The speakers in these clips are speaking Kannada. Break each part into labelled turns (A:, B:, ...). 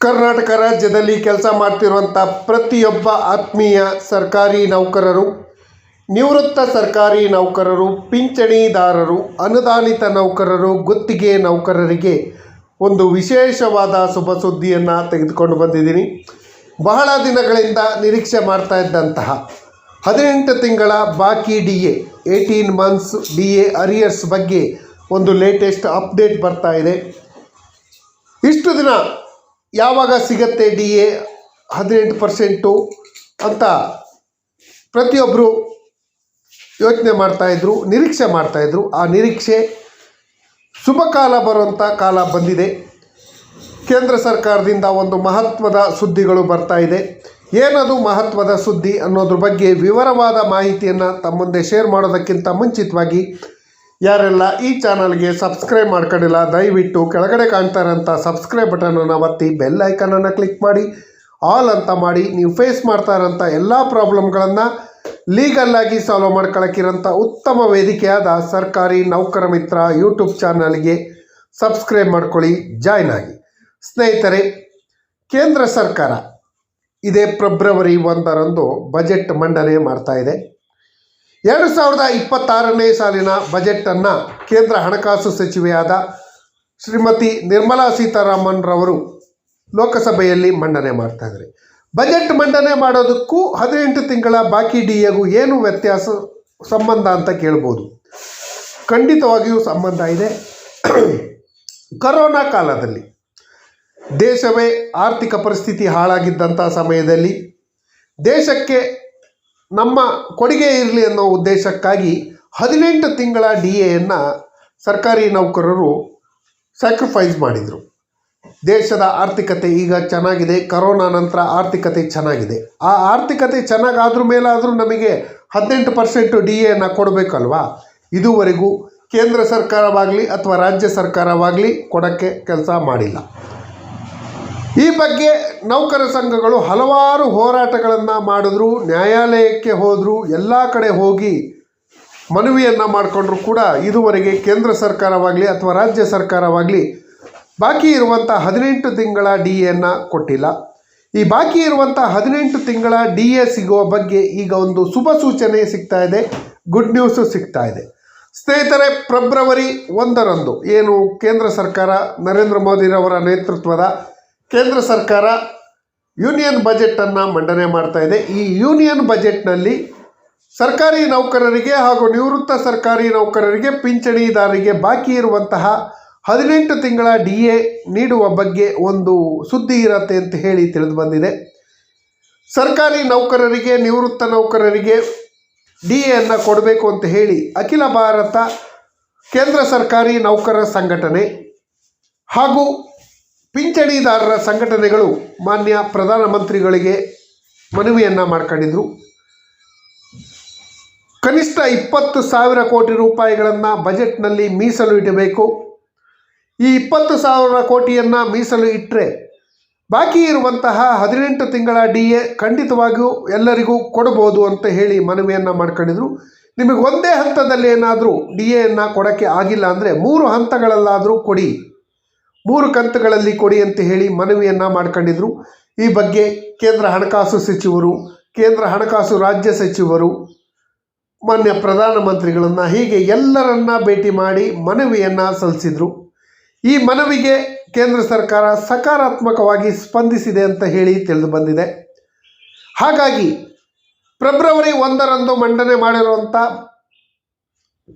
A: ಕರ್ನಾಟಕ ರಾಜ್ಯದಲ್ಲಿ ಕೆಲಸ ಮಾಡ್ತಿರುವಂಥ ಪ್ರತಿಯೊಬ್ಬ ಆತ್ಮೀಯ ಸರ್ಕಾರಿ ನೌಕರರು, ನಿವೃತ್ತ ಸರ್ಕಾರಿ ನೌಕರರು, ಪಿಂಚಣಿದಾರರು, ಅನುದಾನಿತ ನೌಕರರು, ಗುತ್ತಿಗೆ ನೌಕರರಿಗೆ ಒಂದು ವಿಶೇಷವಾದ ಶುಭ ಸುದ್ದಿಯನ್ನು ತೆಗೆದುಕೊಂಡು ಬಂದಿದ್ದೀನಿ. ಬಹಳ ದಿನಗಳಿಂದ ನಿರೀಕ್ಷೆ ಮಾಡ್ತಾ ಇದ್ದಂತಹ 18 ತಿಂಗಳ ಬಾಕಿ DA 18 ಮಂತ್ಸ್ DA ಅರಿಯರ್ಸ್ ಬಗ್ಗೆ ಒಂದು ಲೇಟೆಸ್ಟ್ ಅಪ್ಡೇಟ್ ಬರ್ತಾ ಇದೆ. ಇಷ್ಟು ದಿನ ಯಾವಾಗ ಸಿಗತ್ತೆ DA 18% ಅಂತ ಪ್ರತಿಯೊಬ್ಬರು ಯೋಚನೆ ಮಾಡ್ತಾಯಿದ್ರು, ನಿರೀಕ್ಷೆ ಮಾಡ್ತಾಯಿದ್ರು. ಆ ನಿರೀಕ್ಷೆ ಶುಭ ಕಾಲ ಬರುವಂಥ ಕಾಲ ಬಂದಿದೆ. ಕೇಂದ್ರ ಸರ್ಕಾರದಿಂದ ಒಂದು ಮಹತ್ವದ ಸುದ್ದಿಗಳು ಬರ್ತಾ ಇದೆ. ಏನದು ಮಹತ್ವದ ಸುದ್ದಿ ಅನ್ನೋದ್ರ ಬಗ್ಗೆ ವಿವರವಾದ ಮಾಹಿತಿಯನ್ನು ತಮ್ಮ ಮುಂದೆ ಶೇರ್ ಮಾಡೋದಕ್ಕಿಂತ ಮುಂಚಿತವಾಗಿ ಯಾರೆಲ್ಲ ಈ ಚಾನಲ್ಗೆ ಸಬ್ಸ್ಕ್ರೈಬ್ ಮಾಡ್ಕೊಂಡಿಲ್ಲ, ದಯವಿಟ್ಟು ಕೆಳಗಡೆ ಕಾಣ್ತಾ ಇರೋಂಥ ಸಬ್ಸ್ಕ್ರೈಬ್ ಬಟನನ್ನು ಒತ್ತಿ ಬೆಲ್ ಐಕನನ್ನು ಕ್ಲಿಕ್ ಮಾಡಿ ಆಲ್ ಅಂತ ಮಾಡಿ ನೀವು ಫೇಸ್ ಮಾಡ್ತಾ ಇರೋಂಥ ಎಲ್ಲ ಪ್ರಾಬ್ಲಮ್ಗಳನ್ನು ಲೀಗಲ್ಲಾಗಿ ಸಾಲ್ವ್ ಮಾಡ್ಕೊಳ್ಳೋಕ್ಕಿರೋಂಥ ಉತ್ತಮ ವೇದಿಕೆಯಾದ ಸರ್ಕಾರಿ ನೌಕರ ಮಿತ್ರ ಯೂಟ್ಯೂಬ್ ಚಾನಲ್ಗೆ ಸಬ್ಸ್ಕ್ರೈಬ್ ಮಾಡ್ಕೊಳ್ಳಿ, ಜಾಯ್ನ್ ಆಗಿ. ಸ್ನೇಹಿತರೆ, ಕೇಂದ್ರ ಸರ್ಕಾರ ಇದೇ ಫೆಬ್ರವರಿ 1ರಂದು ಬಜೆಟ್ ಮಂಡನೆ ಮಾಡ್ತಾ ಇದೆ. 2026ನೇ ಸಾಲಿನ ಬಜೆಟನ್ನು ಕೇಂದ್ರ ಹಣಕಾಸು ಸಚಿವೆಯಾದ ಶ್ರೀಮತಿ ನಿರ್ಮಲಾ ಸೀತಾರಾಮನ್ ರವರು ಲೋಕಸಭೆಯಲ್ಲಿ ಮಂಡನೆ ಮಾಡ್ತಾ ಇದ್ದಾರೆ. ಬಜೆಟ್ ಮಂಡನೆ ಮಾಡೋದಕ್ಕೂ 18 ತಿಂಗಳ ಬಾಕಿ DAಗೂ ಏನು ವ್ಯತ್ಯಾಸ ಸಂಬಂಧ ಅಂತ ಕೇಳ್ಬೋದು. ಖಂಡಿತವಾಗಿಯೂ ಸಂಬಂಧ ಇದೆ. ಕರೋನಾ ಕಾಲದಲ್ಲಿ ದೇಶವೇ ಆರ್ಥಿಕ ಪರಿಸ್ಥಿತಿ ಹಾಳಾಗಿದ್ದಂಥ ಸಮಯದಲ್ಲಿ ದೇಶಕ್ಕೆ ನಮ್ಮ ಕೊಡುಗೆ ಇರಲಿ ಅನ್ನೋ ಉದ್ದೇಶಕ್ಕಾಗಿ 18 ತಿಂಗಳ DAಯನ್ನು ಸರ್ಕಾರಿ ನೌಕರರು ಸ್ಯಾಕ್ರಿಫೈಸ್ ಮಾಡಿದರು. ದೇಶದ ಆರ್ಥಿಕತೆ ಈಗ ಚೆನ್ನಾಗಿದೆ. ಕರೋನಾ ನಂತರ ಆರ್ಥಿಕತೆ ಚೆನ್ನಾಗಿದೆ. ಆ ಆರ್ಥಿಕತೆ ಚೆನ್ನಾಗಾದ್ರ ಮೇಲಾದರೂ ನಮಗೆ 18% DAಯನ್ನು ಕೊಡಬೇಕಲ್ವಾ? ಇದುವರೆಗೂ ಕೇಂದ್ರ ಸರ್ಕಾರವಾಗಲಿ ಅಥವಾ ರಾಜ್ಯ ಸರ್ಕಾರವಾಗಲಿ ಕೊಡೋಕ್ಕೆ ಕೆಲಸ ಮಾಡಿಲ್ಲ. ಈ ಬಗ್ಗೆ ನೌಕರ ಸಂಘಗಳು ಹಲವಾರು ಹೋರಾಟಗಳನ್ನು ಮಾಡಿದ್ರು, ನ್ಯಾಯಾಲಯಕ್ಕೆ ಹೋದರು, ಎಲ್ಲ ಕಡೆ ಹೋಗಿ ಮನವಿಯನ್ನು ಮಾಡಿಕೊಂಡ್ರು ಕೂಡ ಇದುವರೆಗೆ ಕೇಂದ್ರ ಸರ್ಕಾರವಾಗಲಿ ಅಥವಾ ರಾಜ್ಯ ಸರ್ಕಾರವಾಗಲಿ ಬಾಕಿ ಇರುವಂಥ 18 ತಿಂಗಳ DAಯನ್ನು ಕೊಟ್ಟಿಲ್ಲ. ಈ ಬಾಕಿ ಇರುವಂಥ 18 ತಿಂಗಳ DA ಸಿಗುವ ಬಗ್ಗೆ ಈಗ ಒಂದು ಶುಭ ಸೂಚನೆ ಸಿಗ್ತಾ ಇದೆ, ಗುಡ್ ನ್ಯೂಸು ಸಿಗ್ತಾ ಇದೆ. ಸ್ನೇಹಿತರೆ, ಫೆಬ್ರವರಿ 1ರಂದು ಏನು ಕೇಂದ್ರ ಸರ್ಕಾರ ನರೇಂದ್ರ ಮೋದಿರವರ ನೇತೃತ್ವದ ಕೇಂದ್ರ ಸರ್ಕಾರ ಯೂನಿಯನ್ ಬಜೆಟನ್ನು ಮಂಡನೆ ಮಾಡ್ತಾ ಇದೆ. ಈ ಯೂನಿಯನ್ ಬಜೆಟ್ನಲ್ಲಿ ಸರ್ಕಾರಿ ನೌಕರರಿಗೆ ಹಾಗೂ ನಿವೃತ್ತ ಸರ್ಕಾರಿ ನೌಕರರಿಗೆ, ಪಿಂಚಣಿದಾರರಿಗೆ ಬಾಕಿ ಇರುವಂತಹ 18 ತಿಂಗಳ DA ನೀಡುವ ಬಗ್ಗೆ ಒಂದು ಸುದ್ದಿ ಇರತ್ತೆ ಅಂತ ಹೇಳಿ ತಿಳಿದು ಬಂದಿದೆ. ಸರ್ಕಾರಿ ನೌಕರರಿಗೆ, ನಿವೃತ್ತ ನೌಕರರಿಗೆ DAಯನ್ನು ಕೊಡಬೇಕು ಅಂತ ಹೇಳಿ ಅಖಿಲ ಭಾರತ ಕೇಂದ್ರ ಸರ್ಕಾರಿ ನೌಕರರ ಸಂಘಟನೆ ಹಾಗೂ ಪಿಂಚಣಿದಾರರ ಸಂಘಟನೆಗಳು ಮಾನ್ಯ ಪ್ರಧಾನಮಂತ್ರಿಗಳಿಗೆ ಮನವಿಯನ್ನು ಮಾಡ್ಕೊಂಡಿದ್ರು. ಕನಿಷ್ಠ 20,000 ಕೋಟಿ ರೂಪಾಯಿಗಳನ್ನು ಬಜೆಟ್ನಲ್ಲಿ ಮೀಸಲು ಇಡಬೇಕು. ಈ 20,000 ಕೋಟಿಯನ್ನು ಮೀಸಲು ಇಟ್ಟರೆ ಬಾಕಿ ಇರುವಂತಹ 18 ತಿಂಗಳ DA ಖಂಡಿತವಾಗಿಯೂ ಎಲ್ಲರಿಗೂ ಕೊಡ್ಬೋದು ಅಂತ ಹೇಳಿ ಮನವಿಯನ್ನು ಮಾಡ್ಕೊಂಡಿದ್ರು. ನಿಮಗೆ ಒಂದೇ ಹಂತದಲ್ಲಿ ಏನಾದರೂ DAಯನ್ನು ಕೊಡೋಕ್ಕೆ ಆಗಿಲ್ಲ ಅಂದರೆ 3 ಹಂತಗಳಲ್ಲಾದರೂ ಕೊಡಿ, 3 ಕಂತುಗಳಲ್ಲಿ ಕೊಡಿ ಅಂತ ಹೇಳಿ ಮನವಿಯನ್ನು ಮಾಡ್ಕೊಂಡಿದ್ರು. ಈ ಬಗ್ಗೆ ಕೇಂದ್ರ ಹಣಕಾಸು ಸಚಿವರು, ಕೇಂದ್ರ ಹಣಕಾಸು ರಾಜ್ಯ ಸಚಿವರು, ಮಾನ್ಯ ಪ್ರಧಾನಮಂತ್ರಿಗಳನ್ನು ಹೀಗೆ ಎಲ್ಲರನ್ನ ಭೇಟಿ ಮಾಡಿ ಮನವಿಯನ್ನು ಸಲ್ಲಿಸಿದರು. ಈ ಮನವಿಗೆ ಕೇಂದ್ರ ಸರ್ಕಾರ ಸಕಾರಾತ್ಮಕವಾಗಿ ಸ್ಪಂದಿಸಿದೆ ಅಂತ ಹೇಳಿ ತಿಳಿದು ಬಂದಿದೆ. ಹಾಗಾಗಿ ಫೆಬ್ರವರಿ 1ರಂದು ಮಂಡನೆ ಮಾಡಿರುವಂಥ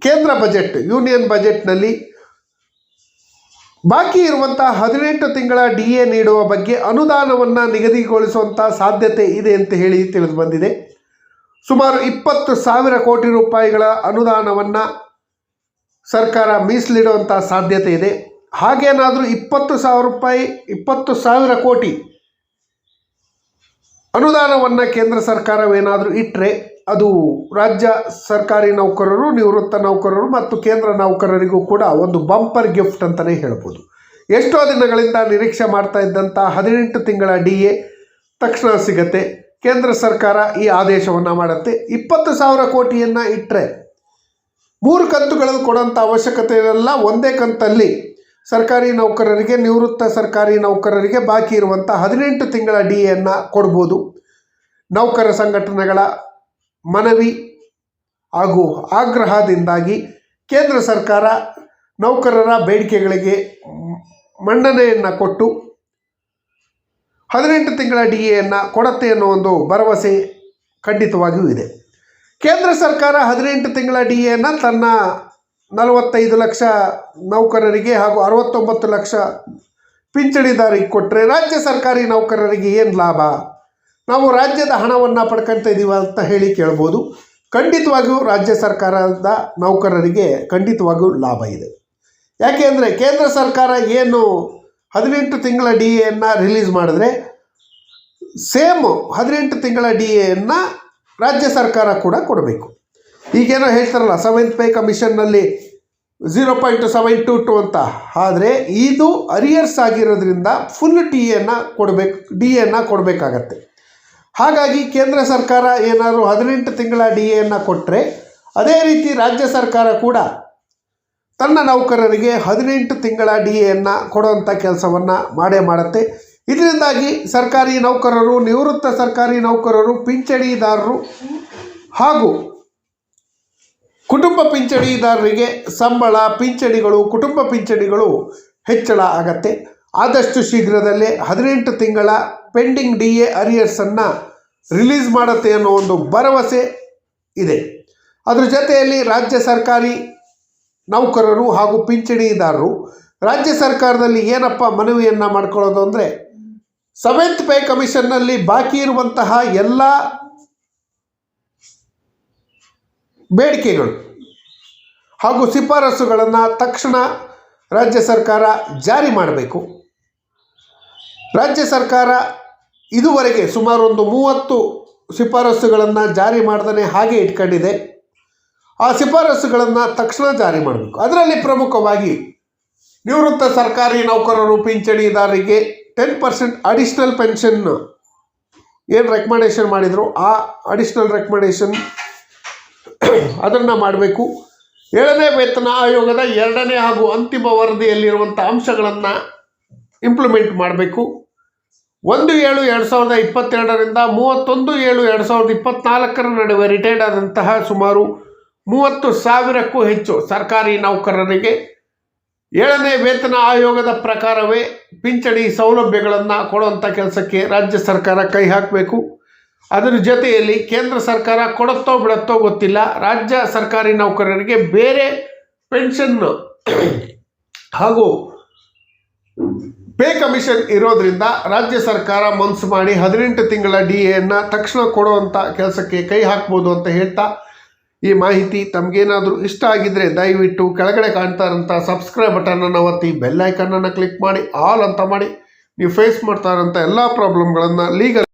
A: ಕೇಂದ್ರ ಬಜೆಟ್, ಯೂನಿಯನ್ ಬಜೆಟ್ನಲ್ಲಿ ಬಾಕಿ ಇರುವಂಥ 18 ತಿಂಗಳ DA ನೀಡುವ ಬಗ್ಗೆ ಅನುದಾನವನ್ನು ನಿಗದಿಗೊಳಿಸುವಂಥ ಸಾಧ್ಯತೆ ಇದೆ ಅಂತ ಹೇಳಿ ತಿಳಿದು ಬಂದಿದೆ. ಸುಮಾರು 20,000 ಕೋಟಿ ರೂಪಾಯಿಗಳ ಅನುದಾನವನ್ನು ಸರ್ಕಾರ ಮೀಸಲಿಡುವಂಥ ಸಾಧ್ಯತೆ ಇದೆ. ಹಾಗೇನಾದರೂ 20,000 ಕೋಟಿ ಅನುದಾನವನ್ನು ಕೇಂದ್ರ ಸರ್ಕಾರವೇನಾದರೂ ಇಟ್ಟರೆ ಅದು ರಾಜ್ಯ ಸರ್ಕಾರಿ ನೌಕರರು, ನಿವೃತ್ತ ನೌಕರರು ಮತ್ತು ಕೇಂದ್ರ ನೌಕರರಿಗೂ ಕೂಡ ಒಂದು ಬಂಪರ್ ಗಿಫ್ಟ್ ಅಂತಲೇ ಹೇಳ್ಬೋದು. ಎಷ್ಟೋ ದಿನಗಳಿಂದ ನಿರೀಕ್ಷೆ ಮಾಡ್ತಾ ಇದ್ದಂಥ 18 ತಿಂಗಳ DA ತಕ್ಷಣ ಸಿಗತ್ತೆ. ಕೇಂದ್ರ ಸರ್ಕಾರ ಈ ಆದೇಶವನ್ನು ಮಾಡುತ್ತೆ. 20,000 ಕೋಟಿಯನ್ನು ಇಟ್ಟರೆ 3 ಕಂತುಗಳಲ್ಲಿ ಕೊಡೋಂಥ ಅವಶ್ಯಕತೆ ಇರಲ್ಲ. ಒಂದೇ ಕಂತಲ್ಲಿ ಸರ್ಕಾರಿ ನೌಕರರಿಗೆ, ನಿವೃತ್ತ ಸರ್ಕಾರಿ ನೌಕರರಿಗೆ ಬಾಕಿ ಇರುವಂಥ 18 ತಿಂಗಳ DAಯನ್ನು ಕೊಡ್ಬೋದು. ನೌಕರ ಸಂಘಟನೆಗಳ ಮನವಿ ಹಾಗೂ ಆಗ್ರಹದಿಂದಾಗಿ ಕೇಂದ್ರ ಸರ್ಕಾರ ನೌಕರರ ಬೇಡಿಕೆಗಳಿಗೆ ಮನ್ನಣೆಯನ್ನು ಕೊಟ್ಟು 18 ತಿಂಗಳ DAಯನ್ನು ಕೊಡುತ್ತೆ ಅನ್ನೋ ಒಂದು ಭರವಸೆ ಖಂಡಿತವಾಗಿಯೂ ಇದೆ. ಕೇಂದ್ರ ಸರ್ಕಾರ 18 ತಿಂಗಳ DAಯನ್ನು ತನ್ನ 45 ಲಕ್ಷ ನೌಕರರಿಗೆ ಹಾಗೂ 69 ಲಕ್ಷ ಪಿಂಚಣಿದಾರರಿಗೆ ಕೊಟ್ಟರೆ ರಾಜ್ಯ ಸರ್ಕಾರಿ ನೌಕರರಿಗೆ ಏನು ಲಾಭ? ನಾವು ರಾಜ್ಯದ ಹಣವನ್ನು ಪಡ್ಕೊಳ್ತಾ ಇದ್ದೀವಿ ಅಂತ ಹೇಳಿ ಕೇಳ್ಬೋದು. ಖಂಡಿತವಾಗಿಯೂ ರಾಜ್ಯ ಸರ್ಕಾರದ ನೌಕರರಿಗೆ ಖಂಡಿತವಾಗಿಯೂ ಲಾಭ ಇದೆ. ಯಾಕೆ ಅಂದರೆ ಕೇಂದ್ರ ಸರ್ಕಾರ ಏನು 18 ತಿಂಗಳ DAಯನ್ನು ರಿಲೀಸ್ ಮಾಡಿದ್ರೆ ಸೇಮ್ 18 ತಿಂಗಳ DAಯನ್ನು ರಾಜ್ಯ ಸರ್ಕಾರ ಕೂಡ ಕೊಡಬೇಕು. ಈಗೇನೋ ಹೇಳ್ತಾರಲ್ಲ 7th ಪೇ ಕಮಿಷನ್ನಲ್ಲಿ 0.722 ಅಂತ, ಆದರೆ ಇದು ಅರಿಯರ್ಸ್ ಆಗಿರೋದ್ರಿಂದ ಫುಲ್ DAಯನ್ನು ಕೊಡಬೇಕಾಗತ್ತೆ. ಹಾಗಾಗಿ ಕೇಂದ್ರ ಸರ್ಕಾರ ಏನಾದರೂ 18 ತಿಂಗಳ DAಯನ್ನು ಕೊಟ್ಟರೆ ಅದೇ ರೀತಿ ರಾಜ್ಯ ಸರ್ಕಾರ ಕೂಡ ತನ್ನ ನೌಕರರಿಗೆ 18 ತಿಂಗಳ DAಯನ್ನು ಕೊಡುವಂಥ ಕೆಲಸವನ್ನು ಮಾಡುತ್ತೆ. ಇದರಿಂದಾಗಿ ಸರ್ಕಾರಿ ನೌಕರರು, ನಿವೃತ್ತ ಸರ್ಕಾರಿ ನೌಕರರು, ಪಿಂಚಣಿದಾರರು ಹಾಗೂ ಕುಟುಂಬ ಪಿಂಚಣಿದಾರರಿಗೆ ಸಂಬಳ, ಪಿಂಚಣಿಗಳು, ಕುಟುಂಬ ಪಿಂಚಣಿಗಳು ಹೆಚ್ಚಳ ಆಗತ್ತೆ. ಆದಷ್ಟು ಶೀಘ್ರದಲ್ಲೇ 18 ತಿಂಗಳ ಪೆಂಡಿಂಗ್ DA ಅರಿಯರ್ಸನ್ನು ರಿಲೀಸ್ ಮಾಡುತ್ತೆ ಅನ್ನೋ ಒಂದು ಭರವಸೆ ಇದೆ. ಅದ್ರ ಜೊತೆಯಲ್ಲಿ ರಾಜ್ಯ ಸರ್ಕಾರಿ ನೌಕರರು ಹಾಗೂ ಪಿಂಚಣಿದಾರರು ರಾಜ್ಯ ಸರ್ಕಾರದಲ್ಲಿ ಏನಪ್ಪ ಮನವಿಯನ್ನು ಮಾಡ್ಕೊಳ್ಳೋದು ಅಂದರೆ 7th ಪೇ ಕಮಿಷನ್ನಲ್ಲಿ ಬಾಕಿ ಇರುವಂತಹ ಎಲ್ಲ ಬೇಡಿಕೆಗಳು ಹಾಗೂ ಶಿಫಾರಸುಗಳನ್ನು ತಕ್ಷಣ ರಾಜ್ಯ ಸರ್ಕಾರ ಜಾರಿ ಮಾಡಬೇಕು. ರಾಜ್ಯ ಸರ್ಕಾರ ಇದುವರೆಗೆ ಸುಮಾರು ಒಂದು 30 ಶಿಫಾರಸುಗಳನ್ನು ಜಾರಿ ಮಾಡ್ದೇ ಹಾಗೆ ಇಟ್ಕೊಂಡಿದೆ. ಆ ಶಿಫಾರಸುಗಳನ್ನು ತಕ್ಷಣ ಜಾರಿ ಮಾಡಬೇಕು. ಅದರಲ್ಲಿ ಪ್ರಮುಖವಾಗಿ ನಿವೃತ್ತ ಸರ್ಕಾರಿ ನೌಕರರು, ಪಿಂಚಣಿದಾರರಿಗೆ 10% ಅಡಿಷ್ನಲ್ ಪೆನ್ಷನ್ ಏನು ರೆಕಮೆಂಡೇಷನ್ ಮಾಡಿದ್ರು ಆ ಅಡಿಷ್ನಲ್ ರೆಕಮೆಂಡೇಷನ್ ಅದನ್ನು ಮಾಡಬೇಕು. 7ನೇ ವೇತನ ಆಯೋಗದ 2ನೇ ಹಾಗೂ ಅಂತಿಮ ವರದಿಯಲ್ಲಿರುವಂಥ ಅಂಶಗಳನ್ನು ಇಂಪ್ಲಿಮೆಂಟ್ ಮಾಡಬೇಕು. 1/7/2022ರಿಂದ 31/7/2024 ನಡುವೆ ರಿಟೈರ್ಡ್ ಆದಂತಹ ಸುಮಾರು 30,000ಕ್ಕೂ ಹೆಚ್ಚು ಸರ್ಕಾರಿ ನೌಕರರಿಗೆ 7ನೇ ವೇತನ ಆಯೋಗದ ಪ್ರಕಾರವೇ ಪಿಂಚಣಿ ಸೌಲಭ್ಯಗಳನ್ನು ಕೊಡುವಂಥ ಕೆಲಸಕ್ಕೆ ರಾಜ್ಯ ಸರ್ಕಾರ ಕೈ ಹಾಕಬೇಕು. ಅದರ ಜೊತೆಯಲ್ಲಿ ಕೇಂದ್ರ ಸರ್ಕಾರ ಕೊಡುತ್ತೋ ಬಿಡುತ್ತೋ ಗೊತ್ತಿಲ್ಲ, ರಾಜ್ಯ ಸರ್ಕಾರಿ ನೌಕರರಿಗೆ ಬೇರೆ ಪೆನ್ಷನ್ ಹಾಗೂ ಪೇ ಕಮಿಷನ್ ಇರೋದ್ರಿಂದ ರಾಜ್ಯ ಸರ್ಕಾರ ಮನಸ್ಸು ಮಾಡಿ 18 ತಿಂಗಳ DAಯನ್ನು ತಕ್ಷಣ ಕೊಡುವಂಥ ಕೆಲಸಕ್ಕೆ ಕೈ ಹಾಕ್ಬೋದು ಅಂತ ಹೇಳ್ತಾ, ಈ ಮಾಹಿತಿ ತಮಗೇನಾದರೂ ಇಷ್ಟ ಆಗಿದ್ದರೆ ದಯವಿಟ್ಟು ಕೆಳಗಡೆ ಕಾಣ್ತಾ ಇರೋಂಥ ಸಬ್ಸ್ಕ್ರೈಬ್ ಬಟನನ್ನು ಒತ್ತಿ, ಬೆಲ್ ಐಕನನ್ನು ಕ್ಲಿಕ್ ಮಾಡಿ, ಆಲ್ ಅಂತ ಮಾಡಿ. ನೀವು ಫೇಸ್ ಮಾಡ್ತಾ ಇರೋಂಥ ಎಲ್ಲ ಪ್ರಾಬ್ಲಮ್ಗಳನ್ನು ಲೀಗಲ್